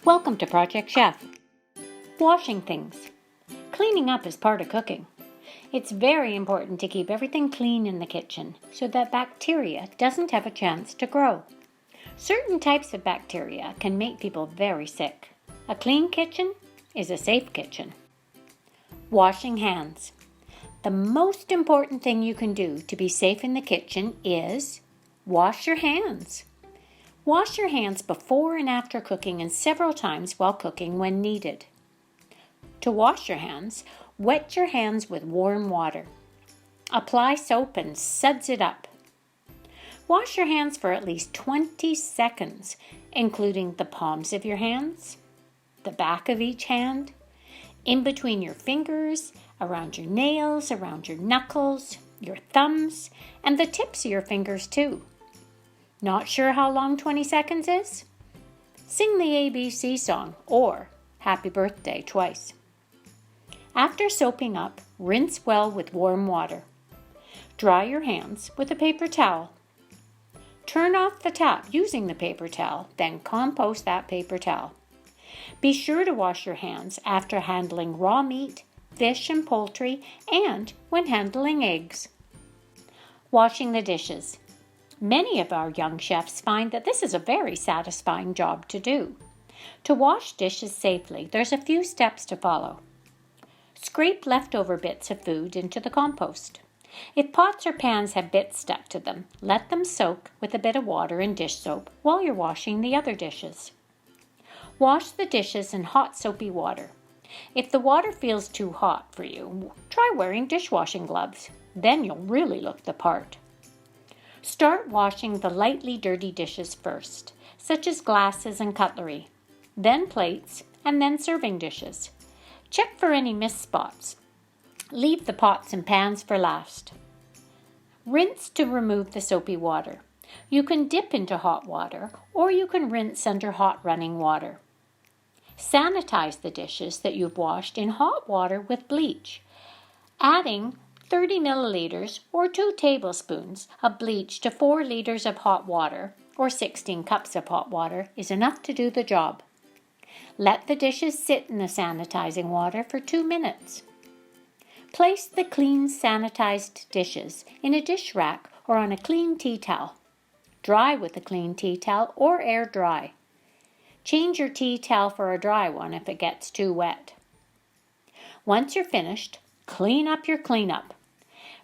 Welcome to Project Chef. Washing things. Cleaning up is part of cooking. It's very important to keep everything clean in the kitchen so that bacteria doesn't have a chance to grow. Certain types of bacteria can make people very sick. A clean kitchen is a safe kitchen. Washing hands. The most important thing you can do to be safe in the kitchen is wash your hands. Wash your hands before and after cooking and several times while cooking when needed. To wash your hands, wet your hands with warm water. Apply soap and suds it up. Wash your hands for at least 20 seconds, including the palms of your hands, the back of each hand, in between your fingers, around your nails, around your knuckles, your thumbs, and the tips of your fingers too. Not sure how long 20 seconds is? Sing the ABC song or Happy Birthday twice. After soaping up, rinse well with warm water. Dry your hands with a paper towel. Turn off the tap using the paper towel, then compost that paper towel. Be sure to wash your hands after handling raw meat, fish and poultry, and when handling eggs. Washing the dishes. Many of our young chefs find that this is a very satisfying job to do. To wash dishes safely, there's a few steps to follow. Scrape leftover bits of food into the compost. If pots or pans have bits stuck to them, let them soak with a bit of water and dish soap while you're washing the other dishes. Wash the dishes in hot soapy water. If the water feels too hot for you, try wearing dishwashing gloves. Then you'll really look the part. Start washing the lightly dirty dishes first, such as glasses and cutlery, then plates, and then serving dishes. Check for any missed spots. Leave the pots and pans for last. Rinse to remove the soapy water. You can dip into hot water, or you can rinse under hot running water. Sanitize the dishes that you've washed in hot water with bleach, adding 30 milliliters or 2 tablespoons of bleach to 4 liters of hot water, or 16 cups of hot water, is enough to do the job. Let the dishes sit in the sanitizing water for 2 minutes. Place the clean sanitized dishes in a dish rack or on a clean tea towel. Dry with a clean tea towel or air dry. Change your tea towel for a dry one if it gets too wet. Once you're finished, clean up your cleanup.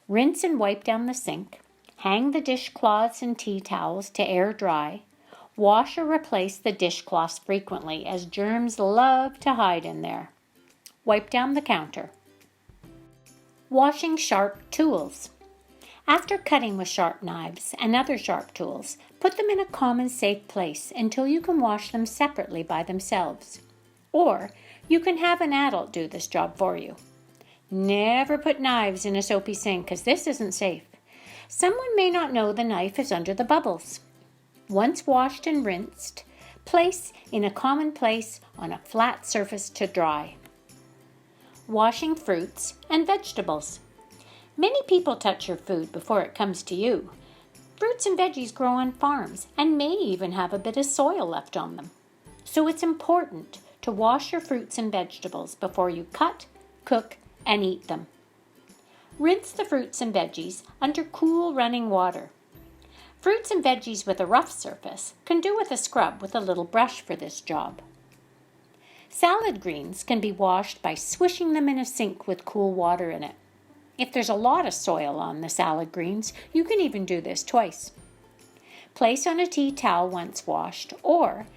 Rinse and wipe down the sink. Hang the dishcloths and tea towels to air dry. Wash or replace the dishcloths frequently, as germs love to hide in there. Wipe down the counter. Washing sharp tools. After cutting with sharp knives and other sharp tools, put them in a common safe place until you can wash them separately by themselves. Or you can have an adult do this job for you. Never put knives in a soapy sink, because this isn't safe. Someone may not know the knife is under the bubbles. Once washed and rinsed, place in a common place on a flat surface to dry. Washing fruits and vegetables. Many people touch your food before it comes to you. Fruits and veggies grow on farms and may even have a bit of soil left on them. So it's important to wash your fruits and vegetables before you cut, cook, and eat them. Rinse the fruits and veggies under cool running water. Fruits and veggies with a rough surface can do with a scrub with a little brush for this job. Salad greens can be washed by swishing them in a sink with cool water in it. If there's a lot of soil on the salad greens, you can even do this twice. Place on a tea towel once washed, or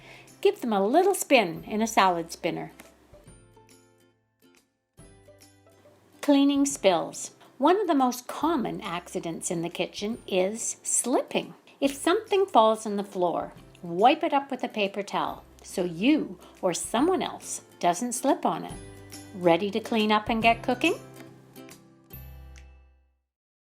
give them a little spin in a salad spinner. Cleaning spills. One of the most common accidents in the kitchen is slipping. If something falls on the floor, wipe it up with a paper towel so you or someone else doesn't slip on it. Ready to clean up and get cooking?